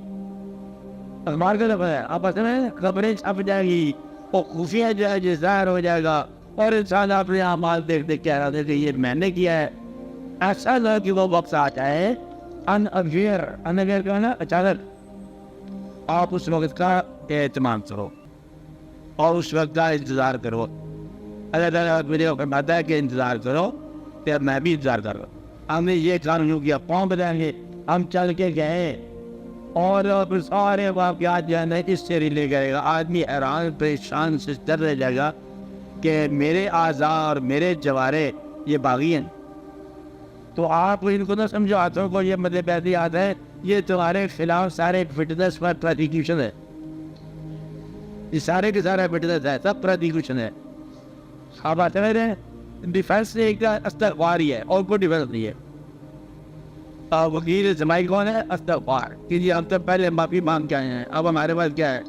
اخبار کا لفظ ہے، آپ اصل میں خبریں چھپ جائیں گی اور خفیہ جو ہے جو ظاہر ہو جائے گا، اور انسان اپنے اعمال دیکھ دیکھ کہہ رہا تھا کہ یہ میں نے کیا ہے. ایسا نہ کہ وہ وقت آ جائے ان اویئر کا نا اچانک، آپ اس وقت کا اہتمام کرو اور اس وقت کا انتظار کرو. اللہ تعالیٰ میرے کو فرماتا ہے کہ انتظار کرو تو میں بھی انتظار کر رہا ہوں. ہم نے یہ کام یوں کیا, کون بتائیں گے, ہم چل کے گئے اور پھر سارے واقعات جو ہے نا اس سے ریلے کرے گا. آدمی حیران پریشان سے ڈر رہ جائے گا کہ میرے اعضاء اور میرے جوارے یہ باغی ہیں. تو آپ ان کو نہ سمجھو, ہاتھوں کو یہ مطلب ایسی یاد ہے یہ تمہارے خلاف سارے فٹنس پر پروسیکیوشن ہے. یہ سارے کے سارے فٹنس ہے, سب پروسیکیوشن ہے. آپ آتے رہے ڈیفینس سے ایک استغفار ہی ہے اور کوئی ڈیفینس نہیں ہے. وکیل سمائی کون ہے؟ استغفار کہ جی ہم تو پہلے معافی مانگ کے آئے ہیں, اب ہمارے پاس کیا ہے,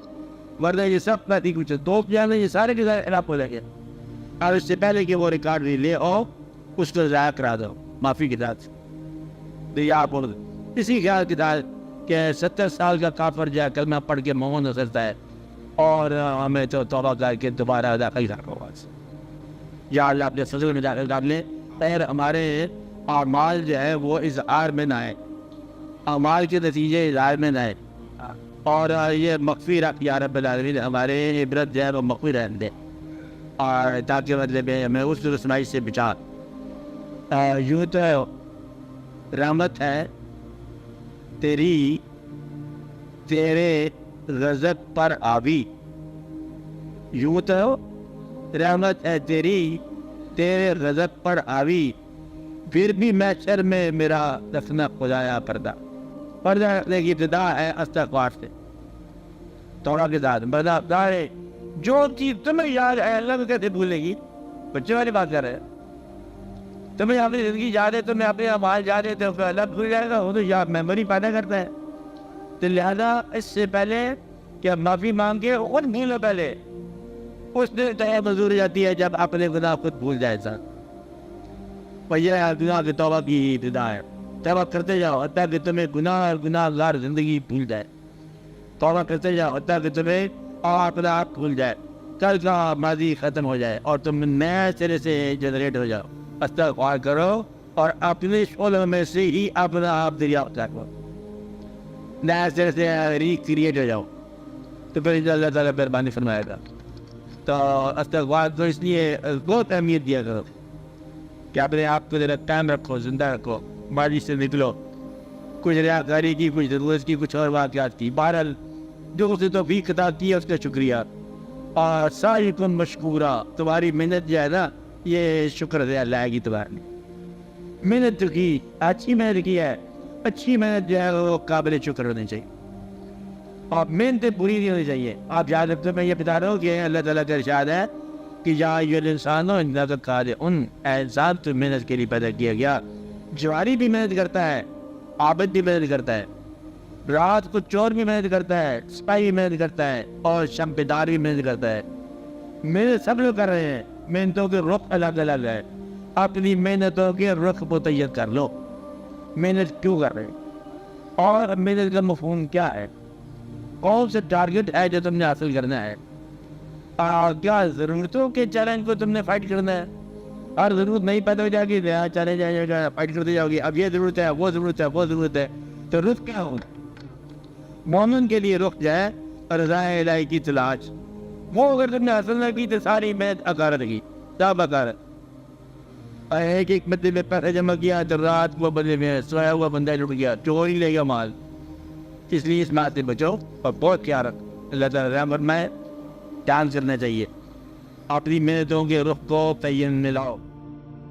ورنہ یہ سب پروسیکیوشن تو یہ سارے کے سارے خلاف ہو جائیں گے. اور اس سے پہلے کہ وہ ریکارڈ لے اور اس کو ضائع کرا دو معافی کے ساتھ. اسی خیال کے ساتھ کہ 70 سال کا کافر جو ہے کلمہ پڑھ کے مومن ہو سکتا ہے اور ہمیں تو توبہ کر کے دوبارہ داخل کر رہا ہوں. یا اللہ اپنے فضل میں داخل کر لیں, خیر ہمارے اعمال جو ہے وہ اظہار میں نہ آئے, اعمال کے نتیجے اظہار میں نہ آئے, اور یہ مخفی رکھ یا رب العالمین ہمارے عبرت جو ہے وہ مخفی رہنے دے, اور تاکہ مطلب ہمیں اس رسوائی سے بچا. یوں تو رحمت ہے تیری تیرے غضب پر آوی, یوں تو رحمت ہے تیری تیرے غضب پر آوی, پھر بھی محشر میں میرا رکھنا خدایا پردہ. پردہ رکھنے کی ابتدا ہے استغفار سے, توبہ کے ساتھ. پردہ ہے جو چیز تمہیں یاد ہے اللہ کو کیسے بھولے گی, بچے والی بات کر رہے ہیں. تمہیں اپنی زندگی یاد ہے, تمہیں اپنے اعمال یاد ہے, تو اللہ بھول جائے گا. وہ تو یاد میموری پیدا کرتا ہے. تو لہذا اس سے پہلے کہ معافی مانگ کے خود بھولو, پہلے اس دن طے منظور ہو جاتی ہے جب اپنے گناہ خود بھول جائے انسان. یہ گناہ کی توبہ کی ابتدا ہے. توبہ کرتے جاؤ حتیٰ کہ تمہیں گناہ گار زندگی بھول جائے. توبہ کرتے جاؤ حتیٰ کہ تمہیں اپنا آپ بھول جائے, کل کا ماضی ختم ہو جائے اور تم نئے سرے سے جنریٹ ہو جاؤ. استغفار کرو اور اپنے شعلوں میں سے ہی اپنا آپ دریافت کرو, نئے سرے سے ریکریٹ ہو جاؤ, تو پھر اللہ تعالیٰ مہربانی فرمائے گا. تو استغفار تو اس لیے بہت اہمیت دیا کرو کہ اپنے آپ کو ذرا قائم رکھو, زندہ رکھو, ماضی سے نکلو. کچھ ریاکاری کی, کچھ ضرورت کی, کچھ اور واقعات کی. بہرحال جو اسے توفیق عطا کی ہے اس کا شکریہ. اور ساری کن مشکورہ, تمہاری محنت جو ہے نا یہ شکر ہے اللہ کی. تمہاری محنت کی, اچھی محنت کی ہے, اچھی محنت جو ہے وہ قابل شکر ہونی چاہیے, اور محنت بری نہیں ہونی چاہیے. آپ یاد رکھتے میں یہ بتا رہا ہوں کہ اللہ تعالیٰ کا ارشاد ہے کہ یا انسانوں ان انسان تو محنت کے لیے پیدا کیا گیا. جواری بھی محنت کرتا ہے, عابد بھی محنت کرتا ہے, رات کو چور بھی محنت کرتا ہے, سپاہی بھی محنت کرتا ہے, اور شمپدار بھی محنت کرتا ہے. محنت سب لوگ کر رہے ہیں, محنتوں کے رخ الگ الگ ہے. اپنی محنتوں کے رخ متعین کر لو, محنت کیوں کر رہے ہیں اور محنت کا مفہوم کیا ہے, کون سے ٹارگٹ ہے جو تم نے حاصل کرنا ہے, کیا ضرورتوں کے چیلنج کو تم نے فائٹ کرنا ہے. ہر ضرورت نہیں پیدا ہو جائے گی, نیا چیلنج آئے گا, فائٹ کرتے جاؤ گی. اب یہ ضرورت ہے, وہ ضرورت ہے, وہ ضرورت ہے, تو رخ کیا ہوگا؟ مومن کے لیے رخ جائے رضا الہی کی تلاش. وہ اگر تم نے حاصل نہ کی تو ساری محنت اکارت کی, سب اکارت. ایک ایک بندے میں پیسے جمع کیا تو رات کو بندے میں سویا ہوا بندہ لٹ گیا, چوری لے گیا مال. اس لیے اس بات سے بچو اور بہت خیال رکھو. اللہ تعالیٰ رحم فرمائے. ڈانس کرنا چاہیے, اپنی محنتوں کے رخ کو تعین میں لاؤ.